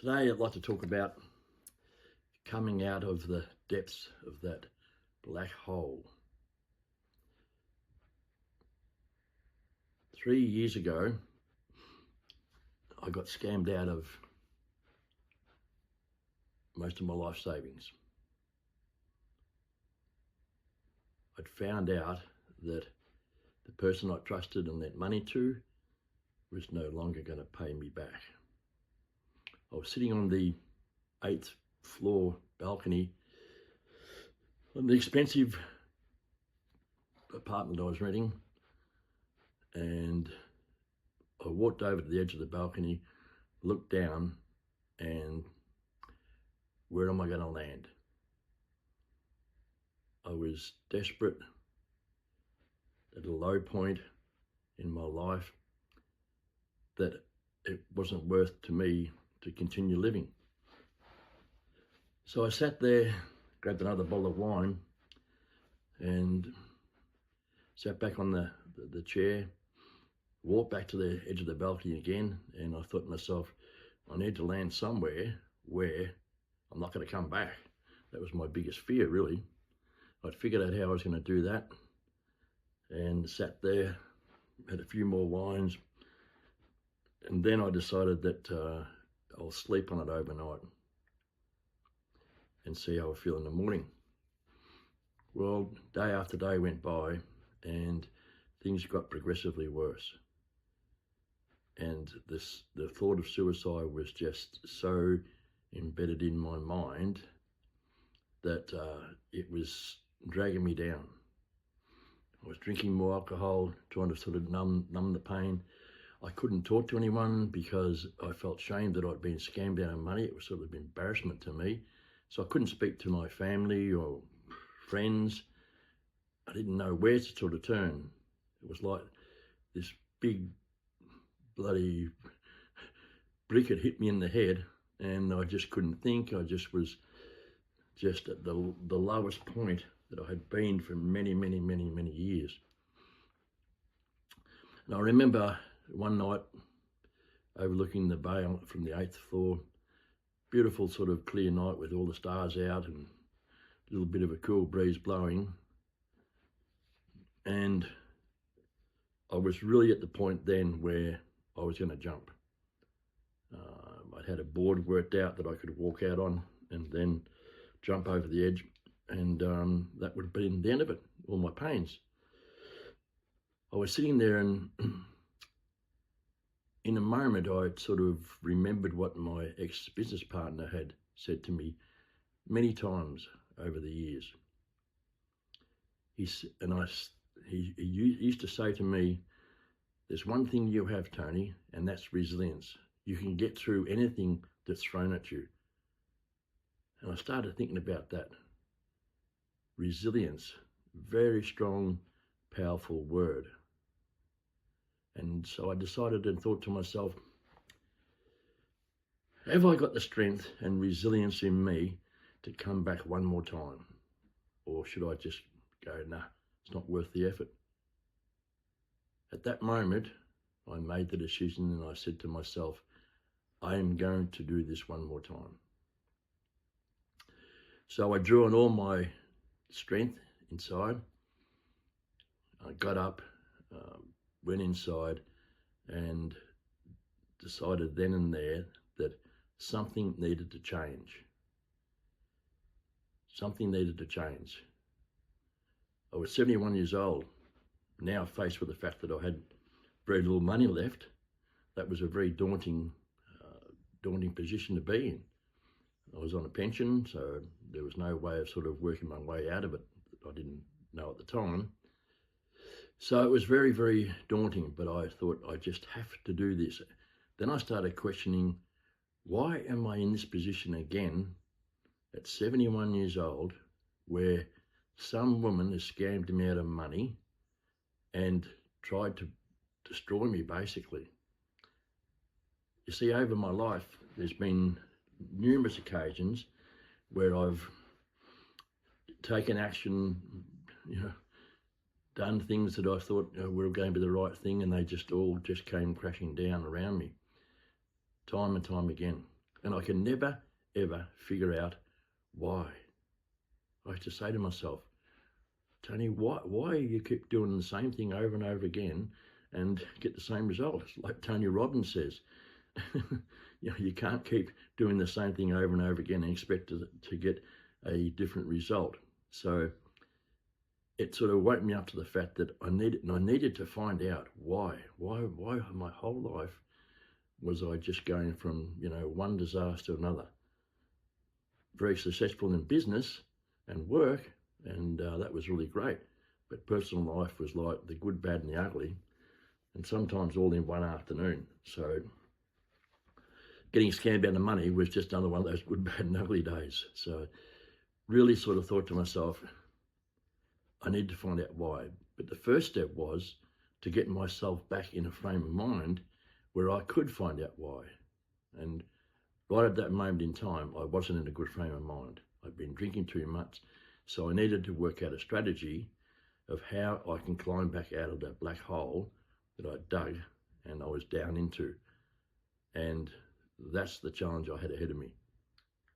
Today I'd like to talk about coming out of the depths of that black hole. 3 years ago, I got scammed out of most of my life savings. I'd found out that the person I trusted and lent money to was no longer going to pay me back. I was sitting on the 8th floor balcony on the expensive apartment I was renting, and I walked over to the edge of the balcony, looked down, and where am I going to land? I was desperate, at a low point in my life, that it wasn't worth to me to continue living. So I sat there, grabbed another bottle of wine, and sat back on the chair, walked back to the edge of the balcony again, and I thought to myself, I need to land somewhere where I'm not going to come back. That was my biggest fear, really. I'd figured out how I was going to do that, and sat there, had a few more wines, and then I decided that I'll sleep on it overnight and see how I feel in the morning. Well, day after day went by and things got progressively worse. And the thought of suicide was just so embedded in my mind that it was dragging me down. I was drinking more alcohol, trying to sort of numb the pain. I couldn't talk to anyone because I felt shame that I'd been scammed out of money. It was sort of embarrassment to me. So I couldn't speak to my family or friends. I didn't know where to sort of turn. It was like this big bloody brick had hit me in the head, and I just couldn't think. I just was just at the lowest point that I had been for many years. And I remember one night overlooking the bay from the 8th floor, beautiful sort of clear night with all the stars out and a little bit of a cool breeze blowing. And I was really at the point then where I was going to jump. I'd had a board worked out that I could walk out on and then jump over the edge, and that would have been the end of it, all my pains. I was sitting there, and in a moment I sort of remembered what my ex-business partner had said to me many times over the years. He used to say to me, there's one thing you have, Tony, and that's resilience. You can get through anything that's thrown at you. And I started thinking about that. Resilience, very strong, powerful word. And so I decided and thought to myself, have I got the strength and resilience in me to come back one more time? Or should I just go, nah, it's not worth the effort? At that moment, I made the decision and I said to myself, I am going to do this one more time. So I drew on all my strength inside. I got up, went inside, and decided then and there that something needed to change. Something needed to change. I was 71 years old, now faced with the fact that I had very little money left. That was a very daunting position to be in. I was on a pension, so there was no way of sort of working my way out of it. I didn't know at the time. So it was very daunting, but I thought I just have to do this. Then I started questioning, why am I in this position again at 71 years old where some woman has scammed me out of money and tried to destroy me, basically? You see, over my life, there's been numerous occasions where I've taken action, done things that I thought were going to be the right thing, and they all came crashing down around me, time and time again. And I can never, ever figure out why. I used to say to myself, Tony, why you keep doing the same thing over and over again and get the same result? It's like Tony Robbins says, you can't keep doing the same thing over and over again and expect to get a different result. So it sort of woke me up to the fact that I needed to find out why my whole life was I just going from, one disaster to another. Very successful in business and work, and that was really great. But personal life was like the good, bad, and the ugly, and sometimes all in one afternoon. So getting scammed out of money was just another one of those good, bad, and ugly days. So really sort of thought to myself, I need to find out why. But the first step was to get myself back in a frame of mind where I could find out why. And right at that moment in time, I wasn't in a good frame of mind. I'd been drinking too much, so I needed to work out a strategy of how I can climb back out of that black hole that I dug and I was down into. And that's the challenge I had ahead of me.